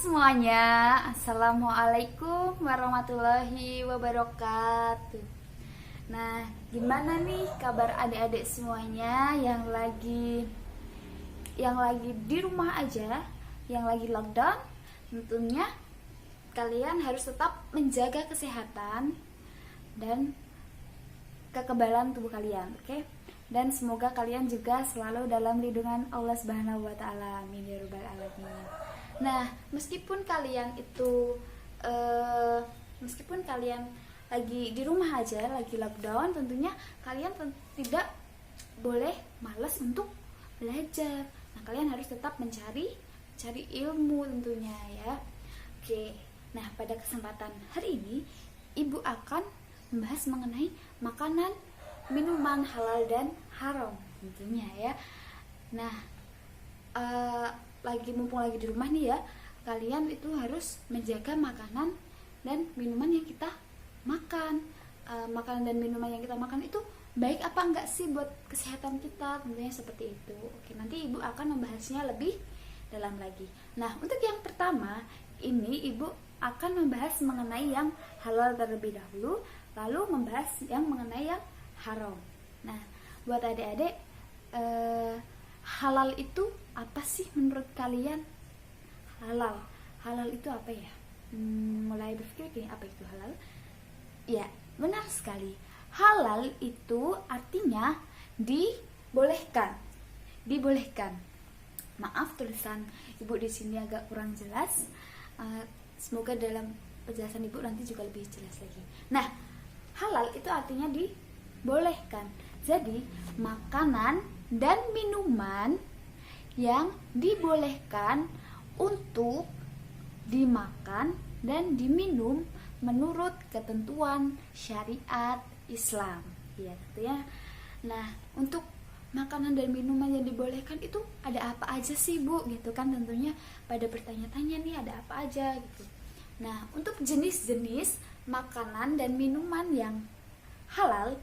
semuanya, Assalamualaikum warahmatullahi wabarakatuh. Nah, gimana nih kabar adik-adik semuanya yang lagi di rumah aja, yang lagi lockdown? Tentunya kalian harus tetap menjaga kesehatan dan kekebalan tubuh kalian, oke? Dan semoga kalian juga selalu dalam lindungan Allah Subhanahu wa taala. Amin ya rabbal alamin. Nah, meskipun kalian lagi di rumah aja, lagi lockdown, tentunya kalian tidak boleh malas untuk belajar. Nah, kalian harus tetap mencari ilmu tentunya ya. Oke. Nah, pada kesempatan hari ini Ibu akan membahas mengenai makanan, minuman halal dan haram tentunya ya. Nah, mumpung lagi di rumah nih ya, kalian itu harus menjaga makanan dan minuman yang kita makan. Makanan dan minuman yang kita makan itu baik apa enggak sih buat kesehatan kita, tentunya seperti itu. Oke, nanti Ibu akan membahasnya lebih dalam lagi. Nah, untuk yang pertama ini Ibu akan membahas mengenai yang halal terlebih dahulu, lalu membahas yang mengenai yang haram. Nah, buat adik-adik, halal itu apa sih menurut kalian? Halal itu apa ya? Mulai berpikir gini, apa itu halal? Ya, benar sekali. Halal itu artinya dibolehkan. Maaf tulisan Ibu di sini agak kurang jelas. Semoga dalam penjelasan Ibu nanti juga lebih jelas lagi. Nah, halal itu artinya dibolehkan. Jadi, makanan dan minuman yang dibolehkan untuk dimakan dan diminum menurut ketentuan syariat Islam. Ya, gitu ya. Nah, untuk makanan dan minuman yang dibolehkan itu ada apa aja sih, Bu? Gitu kan tentunya pada bertanya-tanya nih, ada apa aja gitu. Nah, untuk jenis-jenis makanan dan minuman yang halal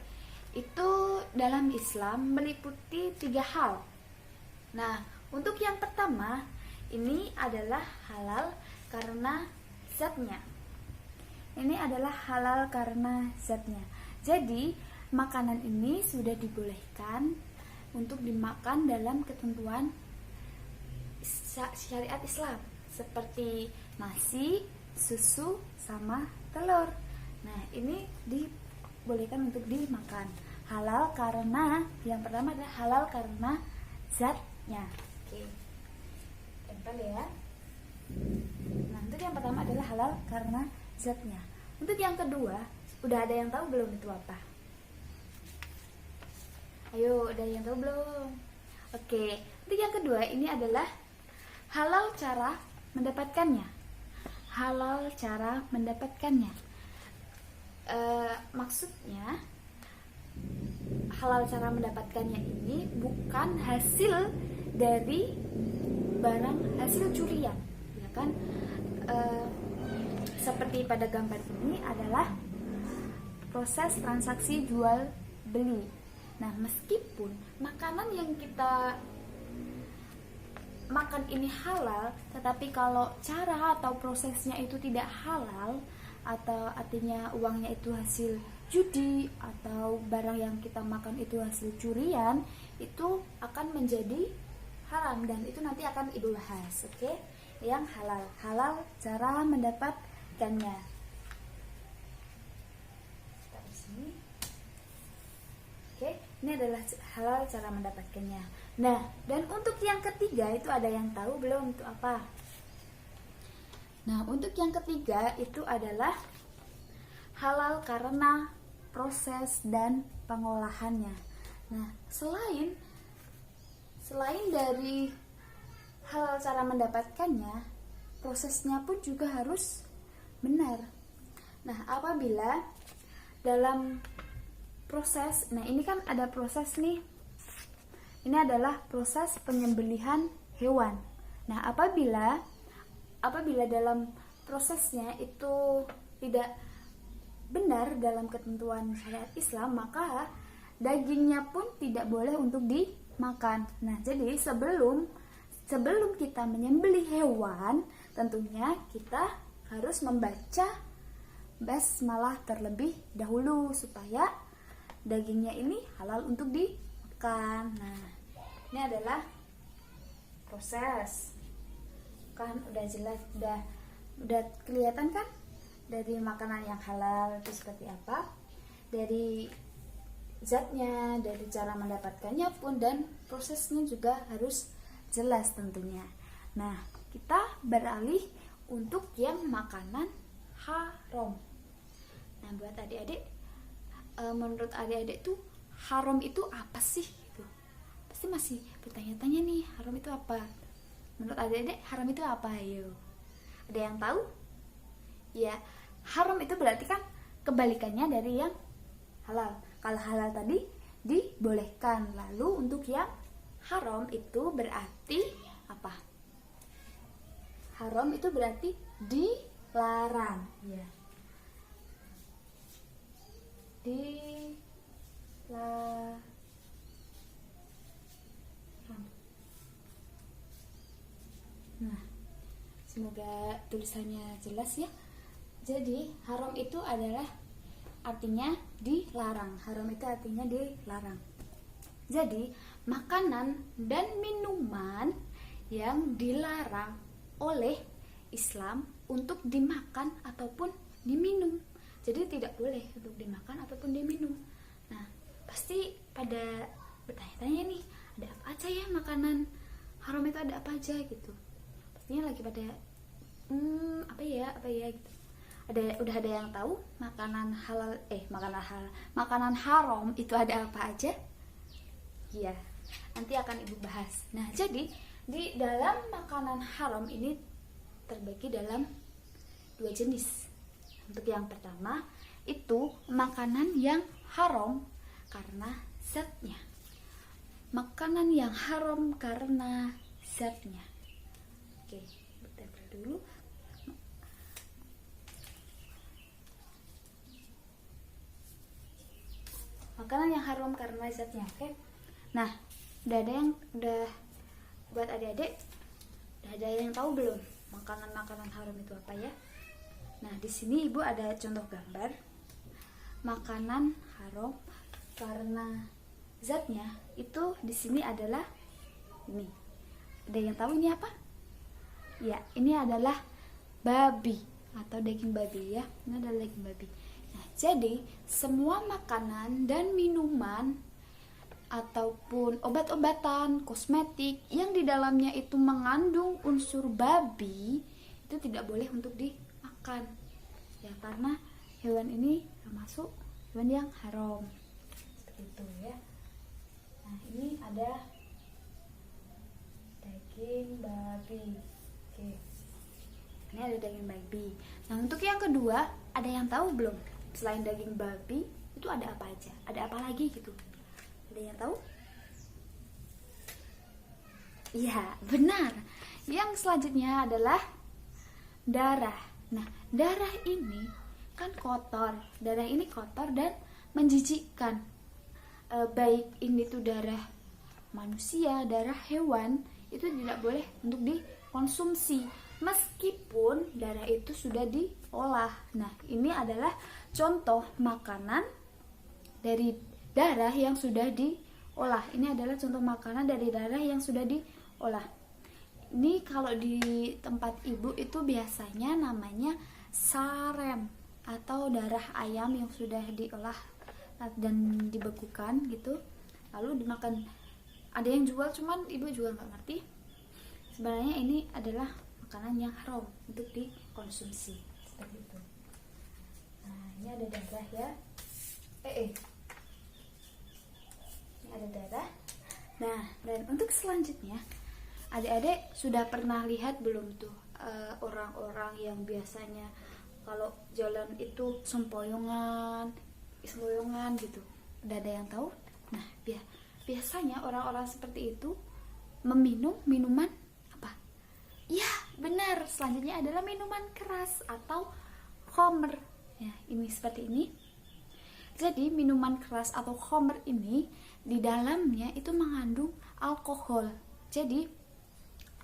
itu dalam Islam meliputi 3 hal. Nah, untuk yang pertama ini adalah halal karena zatnya. Jadi, makanan ini sudah dibolehkan untuk dimakan dalam ketentuan syariat Islam, seperti nasi, susu, sama telur. Nah, ini dibolehkan untuk dimakan. Halal karena yang pertama adalah halal karena zatnya. Oke. Tempel ya. Nah, untuk yang pertama adalah halal karena zatnya. Untuk yang kedua, udah ada yang tahu belum itu apa? Ayo, udah yang tahu belum? Oke. Untuk yang kedua ini adalah halal cara mendapatkannya. Maksudnya halal cara mendapatkannya ini bukan hasil dari barang hasil curian, ya kan? Seperti pada gambar ini adalah proses transaksi jual beli. Nah, meskipun makanan yang kita makan ini halal, tetapi kalau cara atau prosesnya itu tidak halal, atau artinya uangnya itu hasil judi, atau barang yang kita makan itu hasil curian, itu akan menjadi haram, dan itu nanti akan Ibu bahas, oke? Yang halal cara mendapatkannya. Kita di sini. Oke, ini adalah halal cara mendapatkannya. Nah, dan untuk yang ketiga itu ada yang tahu belum itu apa? Nah, untuk yang ketiga itu adalah halal karena proses dan pengolahannya. Nah, selain dari halal cara mendapatkannya, prosesnya pun juga harus benar. Nah, apabila dalam proses, nah ini kan ada proses nih. Ini adalah proses penyembelihan hewan. Nah, apabila dalam prosesnya itu tidak benar dalam ketentuan syariat Islam, maka dagingnya pun tidak boleh untuk dimakan. Nah, jadi sebelum kita menyembelih hewan, tentunya kita harus membaca basmalah terlebih dahulu supaya dagingnya ini halal untuk dimakan. Nah, ini adalah proses. Kan udah jelas, udah kelihatan kan dari makanan yang halal itu seperti apa, dari zatnya, dari cara mendapatkannya pun, dan prosesnya juga harus jelas tentunya. Nah, kita beralih untuk yang makanan haram. Nah, buat adik-adik, menurut adik-adik tuh haram itu apa sih? Gitu. Pasti masih bertanya-tanya nih, haram itu apa? Menurut adik-adik, haram itu apa? Ayo, ada yang tahu? Ya, haram itu berarti kan kebalikannya dari yang halal. Kalau halal tadi dibolehkan, lalu untuk yang haram itu berarti apa? Haram itu berarti dilarang. Ya. Dilarang. Nah, semoga tulisannya jelas ya. Jadi haram itu adalah artinya dilarang. Haram itu artinya dilarang. Jadi makanan dan minuman yang dilarang oleh Islam untuk dimakan ataupun diminum. Jadi tidak boleh untuk dimakan ataupun diminum. Nah, pasti pada bertanya-tanya nih, ada apa aja ya makanan haram itu, ada apa aja gitu. Pastinya lagi pada apa ya gitu. Udah ada yang tahu makanan haram itu ada apa aja? Iya, nanti akan Ibu bahas. Nah, jadi di dalam makanan haram ini terbagi dalam 2 jenis. Untuk yang pertama itu makanan yang haram karena zatnya. Makanan yang haram karena zatnya. Oke, kita dulu. Makanan yang haram karena zatnya, oke? Nah, udah buat adik-adik, udah ada yang tahu belum makanan-makanan haram itu apa ya? Nah, di sini Ibu ada contoh gambar makanan haram karena zatnya itu di sini adalah ini. Ada yang tahu ini apa? Ya, ini adalah babi atau daging babi ya. Ini adalah daging babi. Nah, jadi semua makanan dan minuman ataupun obat-obatan, kosmetik yang di dalamnya itu mengandung unsur babi itu tidak boleh untuk dimakan. Ya, karena hewan ini termasuk hewan yang haram. Seperti itu ya. Nah, ini ada daging babi. Oke. Ini ada daging babi. Nah, untuk yang kedua, ada yang tahu belum? Selain daging babi, itu ada apa aja? Ada apa lagi gitu? Ada yang tahu? Iya, benar. Yang selanjutnya adalah darah. Nah, darah ini kan kotor. Darah ini kotor dan menjijikkan. Baik ini tuh darah manusia, darah hewan, itu tidak boleh untuk dikonsumsi. Meskipun darah itu sudah diolah. Nah, ini adalah contoh makanan dari darah yang sudah diolah. Ini adalah contoh makanan dari darah yang sudah diolah. Ini kalau di tempat Ibu itu biasanya namanya sarem atau darah ayam yang sudah diolah dan dibekukan gitu, lalu dimakan. Ada yang jual, cuman Ibu juga nggak ngerti. Sebenarnya ini adalah makanan yang haram untuk dikonsumsi seperti itu. Nah, ini ada darah ya. Ini ada darah. Nah, dan untuk selanjutnya, adik-adik sudah pernah lihat belum tuh orang-orang yang biasanya kalau jalan itu sempoyongan gitu? Udah ada yang tahu? Nah, biasanya orang-orang seperti itu meminum minuman apa? Ya, benar. Selanjutnya adalah minuman keras atau khamr. Ya, ini seperti ini. Jadi, minuman keras atau khamr ini di dalamnya itu mengandung alkohol. Jadi,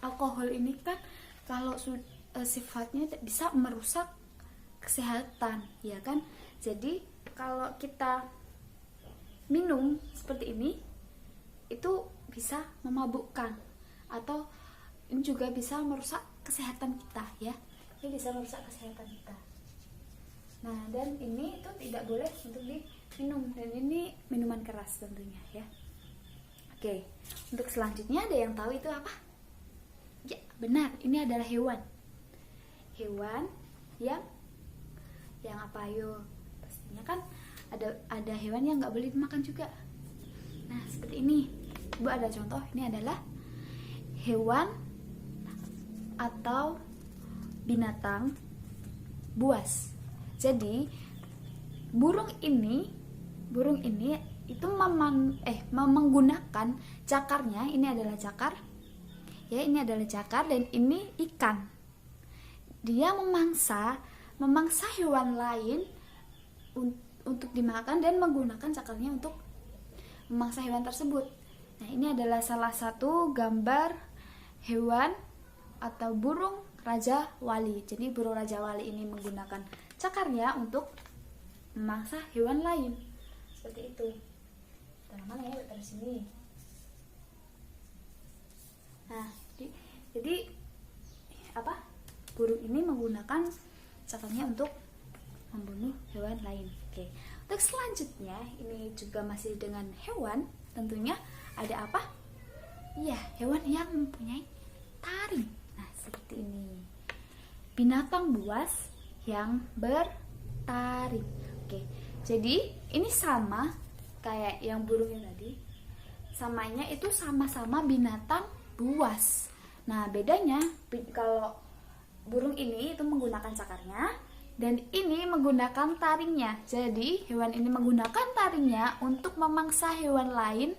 alkohol ini kan kalau sifatnya bisa merusak kesehatan, ya kan? Jadi kalau kita minum seperti ini itu bisa memabukkan, atau ini juga bisa merusak kesehatan kita, ya. Ini bisa merusak kesehatan kita. Nah, dan ini itu tidak boleh untuk diminum, dan ini minuman keras tentunya, ya. Oke, untuk selanjutnya ada yang tahu itu apa? Ya, benar, ini adalah hewan. Hewan yang apa, ayo? Pastinya kan ada hewan yang nggak boleh dimakan juga. Nah, seperti ini. Ibu ada contoh, ini adalah hewan atau binatang buas. Jadi burung ini itu menggunakan cakarnya. Ini adalah cakar, ya, ini adalah cakar, dan ini ikan. Dia memangsa hewan lain untuk dimakan dan menggunakan cakarnya untuk memangsa hewan tersebut. Nah, ini adalah salah satu gambar hewan atau burung raja wali. Jadi burung raja wali ini menggunakan cakarnya untuk memangsa hewan lain. Seperti itu. Taruh mana ya? Taruh sini. Nah, jadi apa? Burung ini menggunakan cakarnya untuk membunuh hewan lain. Oke. Untuk selanjutnya, ini juga masih dengan hewan, tentunya ada apa? Iya, hewan yang mempunyai taring. Nah, seperti ini. Binatang buas yang bertaring. Oke. Jadi, ini sama kayak yang burung yang tadi. Samanya itu sama-sama binatang buas. Nah, bedanya kalau burung ini itu menggunakan cakarnya, dan ini menggunakan taringnya. Jadi hewan ini menggunakan taringnya untuk memangsa hewan lain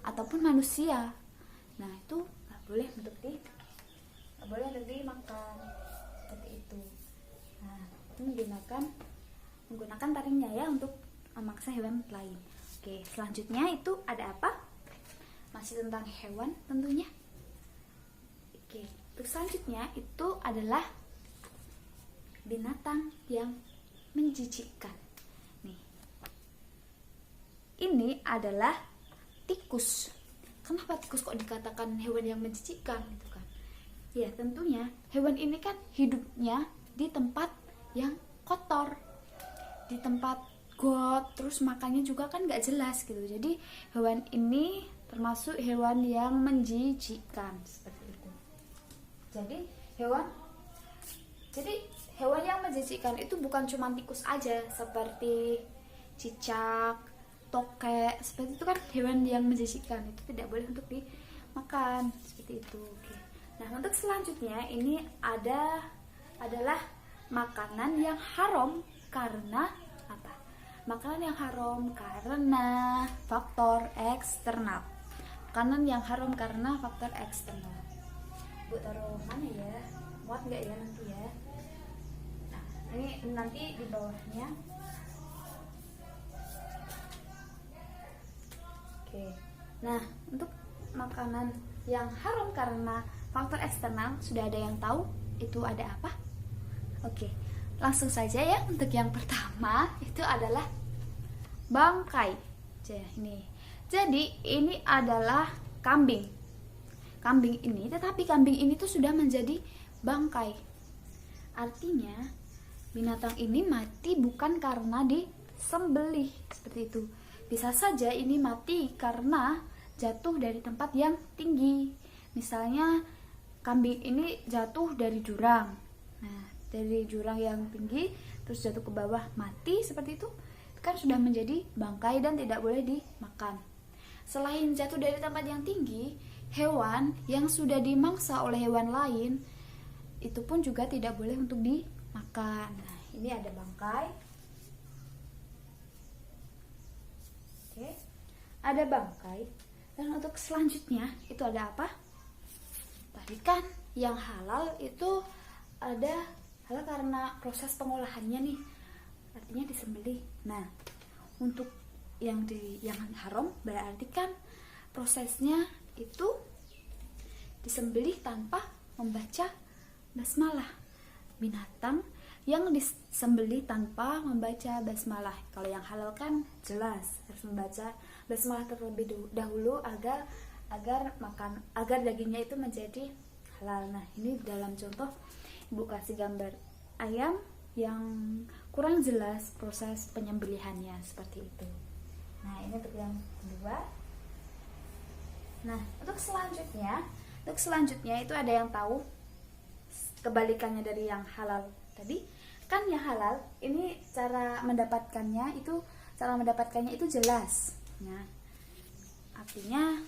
ataupun manusia. Nah, itu nggak boleh untuk dimakan, seperti itu. Nah, itu menggunakan taringnya, ya, untuk memangsa hewan lain. Oke, selanjutnya itu ada apa? Masih tentang hewan tentunya. Oke, untuk selanjutnya itu adalah binatang yang menjijikkan. Nih, ini adalah tikus. Kenapa tikus kok dikatakan hewan yang menjijikkan, gitu kan? Ya, tentunya hewan ini kan hidupnya di tempat yang kotor, di tempat got, terus makannya juga kan nggak jelas gitu. Jadi hewan ini termasuk hewan yang menjijikkan, seperti itu. Jadi hewan yang menjijikkan itu bukan cuma tikus aja, seperti cicak, tokek, seperti itu kan hewan yang menjijikkan, itu tidak boleh untuk dimakan, seperti itu. Oke. Nah, untuk selanjutnya ini adalah makanan yang haram karena apa? Makanan yang haram karena faktor eksternal. Makanan yang haram karena faktor eksternal. Bu, taruh mana ya? Muat nggak ya nanti ya? Ini nanti di bawahnya. Oke. Nah, untuk makanan yang haram karena faktor eksternal, sudah ada yang tahu itu ada apa? Oke. Langsung saja ya, untuk yang pertama itu adalah bangkai. Jadi ini adalah kambing. Tetapi kambing ini tuh sudah menjadi bangkai. Artinya binatang ini mati bukan karena disembelih, seperti itu. Bisa saja ini mati karena jatuh dari tempat yang tinggi. Misalnya kambing ini jatuh dari jurang. Nah, dari jurang yang tinggi terus jatuh ke bawah, mati seperti itu kan sudah menjadi bangkai dan tidak boleh dimakan. Selain jatuh dari tempat yang tinggi, hewan yang sudah dimangsa oleh hewan lain itu pun juga tidak boleh untuk dimakan. Nah, ini ada bangkai. Oke. Ada bangkai. Dan untuk selanjutnya itu ada apa? Tadi kan yang halal itu ada halal karena proses pengolahannya nih. Artinya disembelih. Nah, untuk yang haram berarti kan prosesnya itu disembelih tanpa membaca basmalah. binatang yang disembelih tanpa membaca basmalah. Kalau yang halal kan jelas harus membaca basmalah terlebih dahulu agar dagingnya itu menjadi halal. Nah, ini dalam contoh Ibu kasih gambar ayam yang kurang jelas proses penyembelihannya seperti itu. Nah, ini untuk yang kedua. Nah, untuk selanjutnya itu ada yang tahu kebalikannya dari yang halal tadi. Kan yang halal ini cara mendapatkannya itu jelas. Nah, artinya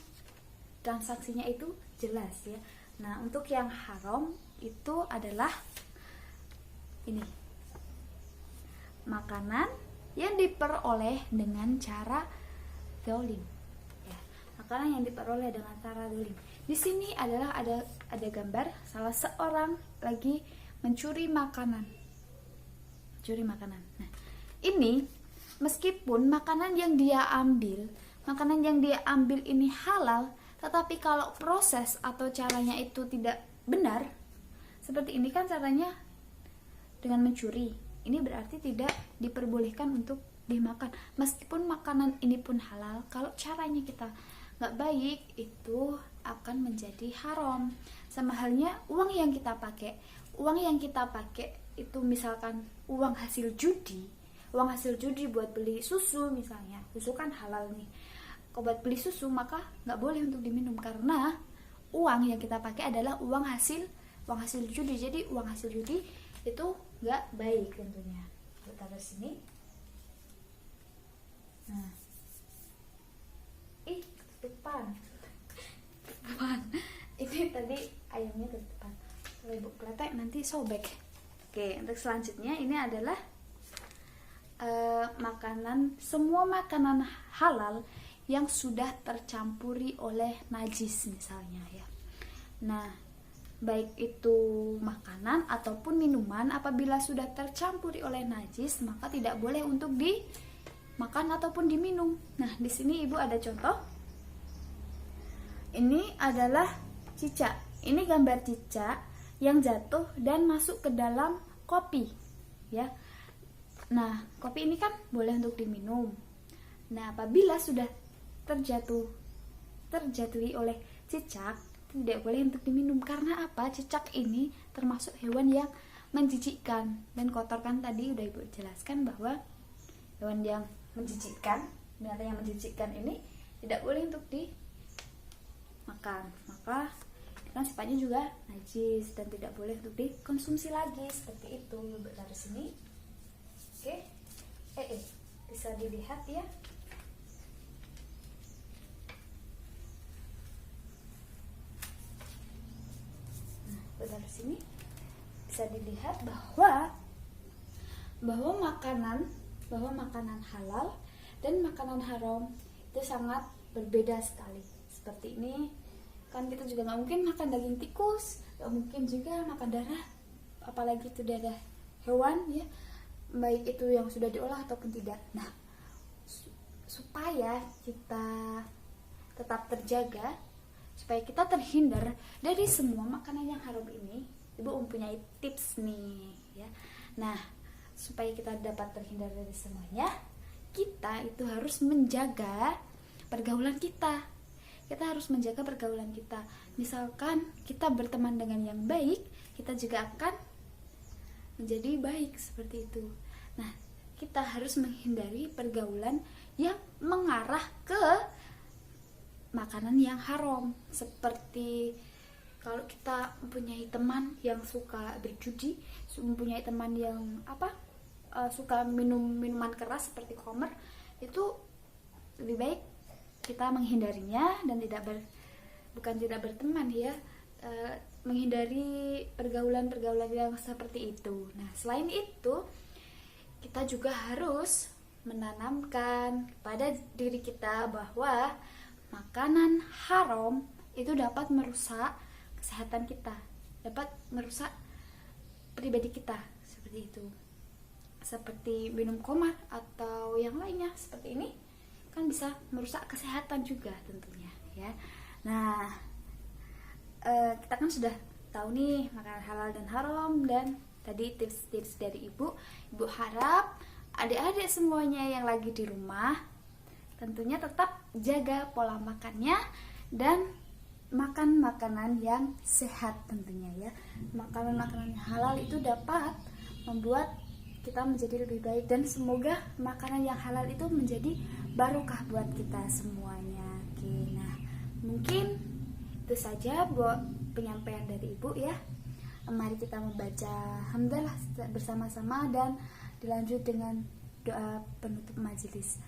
transaksinya itu jelas ya. Nah, untuk yang haram itu adalah ini, makanan yang diperoleh dengan cara zalim. Ya, makanan yang diperoleh dengan cara zalim. Di sini adalah ada gambar salah seorang lagi mencuri makanan. Nah, ini meskipun makanan yang dia ambil ini halal, tetapi kalau proses atau caranya itu tidak benar, seperti ini kan caranya dengan mencuri, ini berarti tidak diperbolehkan untuk dimakan. Meskipun makanan ini pun halal, kalau caranya kita nggak baik, itu akan menjadi haram. Sama halnya uang yang kita pakai itu misalkan uang hasil judi buat beli susu misalnya. Susu kan halal nih. Kalau buat beli susu maka nggak boleh untuk diminum, karena uang yang kita pakai adalah uang hasil judi. Jadi uang hasil judi itu nggak baik tentunya. Kita taruh sini. Nah, ketutupan. Ini tadi ayamnya ketutupan. Kalau Ibu kletek nanti sobek. Oke, untuk selanjutnya ini adalah semua makanan halal yang sudah tercampuri oleh najis misalnya ya. Nah, baik itu makanan ataupun minuman, apabila sudah tercampuri oleh najis maka tidak boleh untuk dimakan ataupun diminum. Nah, di sini Ibu ada contoh. Ini adalah cicak. Ini gambar cicak yang jatuh dan masuk ke dalam kopi ya. Nah, kopi ini kan boleh untuk diminum. Nah, apabila sudah terjatuhi oleh cicak, tidak boleh untuk diminum. Karena apa? Cicak ini termasuk hewan yang menjijikkan dan kotor. Kan tadi udah Ibu jelaskan bahwa hewan yang menjijikkan, binatang yang menjijikkan ini tidak boleh untuk dimakan. Maka kan sifatnya juga najis dan tidak boleh untuk dikonsumsi lagi. Seperti itu. Ibu taruh sini. Oke. Bisa dilihat ya. Dari sini bisa dilihat bahwa makanan halal dan makanan haram itu sangat berbeda sekali. Seperti ini kan kita juga nggak mungkin makan daging tikus, nggak mungkin juga makan darah, apalagi itu darah hewan ya, baik itu yang sudah diolah ataupun tidak. Nah, supaya kita tetap terjaga, supaya kita terhindar dari semua makanan yang haram ini, Ibu mempunyai tips nih ya. Nah, supaya kita dapat terhindar dari semuanya, kita itu harus menjaga pergaulan kita. Kita harus menjaga pergaulan kita. Misalkan kita berteman dengan yang baik, kita juga akan menjadi baik seperti itu. Nah, kita harus menghindari pergaulan yang mengarah ke makanan yang haram. Seperti kalau kita mempunyai teman yang suka berjudi, mempunyai teman yang suka minuman keras seperti khamr, itu lebih baik kita menghindarinya dan tidak berteman ya, menghindari pergaulan yang seperti itu. Nah, selain itu kita juga harus menanamkan pada diri kita bahwa makanan haram itu dapat merusak kesehatan kita, dapat merusak pribadi kita, seperti itu. Seperti minum khamr atau yang lainnya seperti ini kan bisa merusak kesehatan juga tentunya ya. Nah, kita kan sudah tahu nih makanan halal dan haram dan tadi tips-tips dari ibu harap adik-adik semuanya yang lagi di rumah tentunya tetap jaga pola makannya dan makan makanan yang sehat tentunya ya. Makanan-makanan halal itu dapat membuat kita menjadi lebih baik, dan semoga makanan yang halal itu menjadi barokah buat kita semuanya. Oke, nah mungkin itu saja buat penyampaian dari ibu ya. Mari kita membaca hamdalah bersama-sama dan dilanjut dengan doa penutup majelis.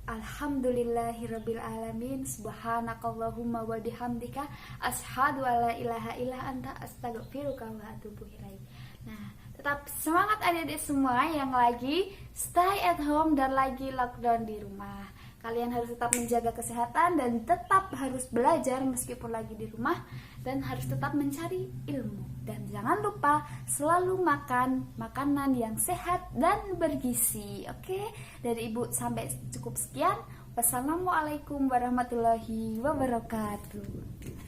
Alhamdulillahirabbil alamin, subhanakallahumma wa bihamdika asyhadu alla ilaha illa anta astaghfiruka wa atubu ilaik. Nah, tetap semangat adik-adik semua yang lagi stay at home dan lagi lockdown di rumah. Kalian harus tetap menjaga kesehatan dan tetap harus belajar meskipun lagi di rumah, dan harus tetap mencari ilmu. Dan jangan lupa selalu makan makanan yang sehat dan bergizi. Oke, dari ibu sampai cukup sekian. Wassalamualaikum warahmatullahi wabarakatuh.